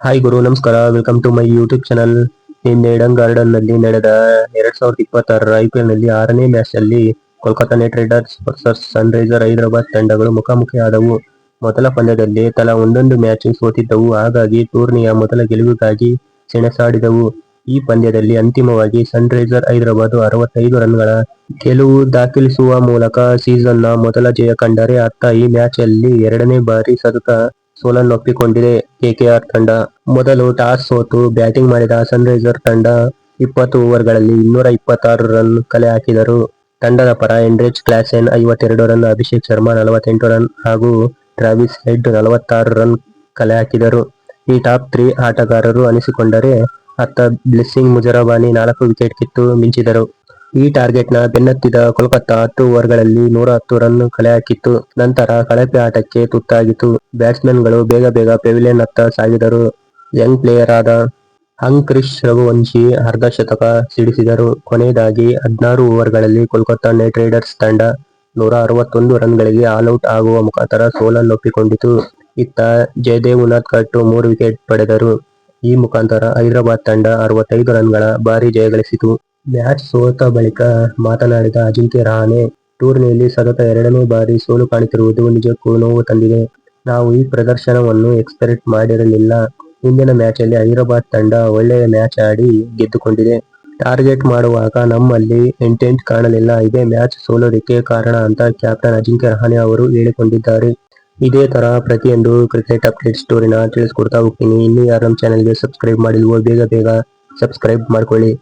Hi ಗುರು, ನಮಸ್ಕಾರ. Welcome to my YouTube channel. ನಿನ್ನೆ ಏಡನ್ ಗಾರ್ಡನ್ ನಲ್ಲಿ ನಡೆದ 2026ರ IPL ನಲ್ಲಿ 6ನೇ ಮ್ಯಾಚ್ ಅಲ್ಲಿ Kolkata Knight Riders versus Sunriser Hyderabad ತಂಡಗಳು ಮುಖಾಮುಖಿಯಾದವು. ಮೊದಲ ಪಂದ್ಯದಲ್ಲಿ ತಲಾ ಒಂದೊಂದು ಮ್ಯಾಚ್ ಸೋತಿದ್ದವು. ಹಾಗಾಗಿ ಟೂರ್ನಿಯ ಮೊದಲ ಗೆಲುವಿಗಾಗಿ ಸೆಣಸಾಡಿದವು. ಈ ಪಂದ್ಯದಲ್ಲಿ ಅಂತಿಮವಾಗಿ ಸನ್ ರೈಸರ್ ಹೈದರಾಬಾದ್ 65 ರನ್ಗಳ ಗೆಲುವು ದಾಖಲಿಸುವ ಮೂಲಕ ಸೀಸನ್ನ ಮೊದಲ ಜಯ ಕಂಡರೆ, ಅತ್ತ ಈ ಮ್ಯಾಚ್ ಅಲ್ಲಿ ಎರಡನೇ ಬಾರಿ ಸತತ ಸೋಲನ್ನಪ್ಪಿಕೊಂಡಿದೆ KKR ತಂಡ. ಮೊದಲು ಟಾಸ್ ಸೋತು ಬ್ಯಾಟಿಂಗ್ ಮಾಡಿದ ಸನ್ ರೈಸರ್ ತಂಡ 20 ಓವರ್ಗಳಲ್ಲಿ 226 ರನ್ ಕಲೆ ಹಾಕಿದರು. ತಂಡದ ಪರ Heinrich Klaasen 52 run, Abhishek Sharma 48 run ಹಾಗೂ ಟ್ರಾವಿಸ್ ಹೆಡ್ 46 ರನ್ ಕಲೆ ಹಾಕಿದರು. ಈ ಟಾಪ್ 3 ಆಟಗಾರರು ಅನಿಸಿಕೊಂಡರೆ, ಅತ್ತ ಬ್ಲೆಸ್ಸಿಂಗ್ ಮುಜರಾಬಾನಿ 4 ವಿಕೆಟ್ ಕಿತ್ತು ಮಿಂಚಿದರು. ಈ ಟಾರ್ಗೆಟ್ನ ಬೆನ್ನತ್ತಿದ ಕೋಲ್ಕತಾ 10 ಓವರ್ಗಳಲ್ಲಿ 110 ರನ್ ಕಲೆ ಹಾಕಿತ್ತು. ನಂತರ ಕಳಪೆ ಆಟಕ್ಕೆ ತುತ್ತಾಗಿತು. ಬ್ಯಾಟ್ಸ್ಮನ್ಗಳು ಬೇಗ ಪೆವಿಲಿಯನ್ ಅತ್ತ ಸಾಗಿದರು. ಯಂಗ್ ಪ್ಲೇಯರ್ ಆದ ಹಂಕ್ರಿಶ್ ರಘುವಂಶಿ ಅರ್ಧ ಶತಕ ಸಿಡಿಸಿದರು. ಕೊನೆಯದಾಗಿ 16 ಓವರ್ಗಳಲ್ಲಿ ಕೋಲ್ಕತಾ ನೈಟ್ ರೈಡರ್ಸ್ ತಂಡ 161 ರನ್ಗಳಿಗೆ ಆಲ್ಔಟ್ ಆಗುವ ಮುಖಾಂತರ ಸೋಲನ್ನಪ್ಪಿಕೊಂಡಿತು. ಇತ್ತ ಜಯದೇವ್ ಉನದ್ಕಟ್ 3 ವಿಕೆಟ್ ಪಡೆದರು. ಈ ಮುಖಾಂತರ ಹೈದರಾಬಾದ್ ತಂಡ 65 ರನ್ಗಳ ಭಾರೀ ಜಯಗಳಿಸಿತು. ಮ್ಯಾಚ್ ಸೋತ ಬಳಿಕ ಮಾತನಾಡಿದ ಅಜಿಂಕ್ಯ ರಹಾನೆ, ಟೂರ್ನಿಯಲ್ಲಿ ಸತತ ಎರಡನೇ ಬಾರಿ ಸೋಲು ಕಾಣುತ್ತಿರುವುದು ನಿಜಕ್ಕೂ ನೋವು ತಂದಿದೆ. ನಾವು ಈ ಪ್ರದರ್ಶನವನ್ನು ಎಕ್ಸ್ಪೆಕ್ಟ್ ಮಾಡಿರಲಿಲ್ಲ. ಹಿಂದಿನ ಮ್ಯಾಚಲ್ಲಿ ಹೈದರಾಬಾದ್ ತಂಡ ಒಳ್ಳೆಯ ಮ್ಯಾಚ್ ಆಡಿ ಗೆದ್ದುಕೊಂಡಿದೆ. ಟಾರ್ಗೆಟ್ ಮಾಡುವಾಗ ನಮ್ಮಲ್ಲಿ ಇಂಟೆಂಟ್ ಕಾಣಲಿಲ್ಲ. ಇದೇ ಮ್ಯಾಚ್ ಸೋಲೋದಕ್ಕೆ ಕಾರಣ ಅಂತ ಕ್ಯಾಪ್ಟನ್ ಅಜಿಂಕ್ಯ ರಹಾನೆ ಅವರು ಹೇಳಿಕೊಂಡಿದ್ದಾರೆ. ಇದೇ ತರ ಪ್ರತಿಯೊಂದು ಕ್ರಿಕೆಟ್ ಅಪ್ಡೇಟ್ ಸ್ಟೋರಿನ ತಿಳಿಸ್ಕೊಡ್ತಾ ಹೋಗ್ತೀನಿ. ಇನ್ನೂ ಯಾರು ನಮ್ಮ ಚಾನಲ್ಗೆ ಸಬ್ಸ್ಕ್ರೈಬ್ ಮಾಡಿಲ್ವೋ ಬೇಗ ಸಬ್ಸ್ಕ್ರೈಬ್ ಮಾಡ್ಕೊಳ್ಳಿ.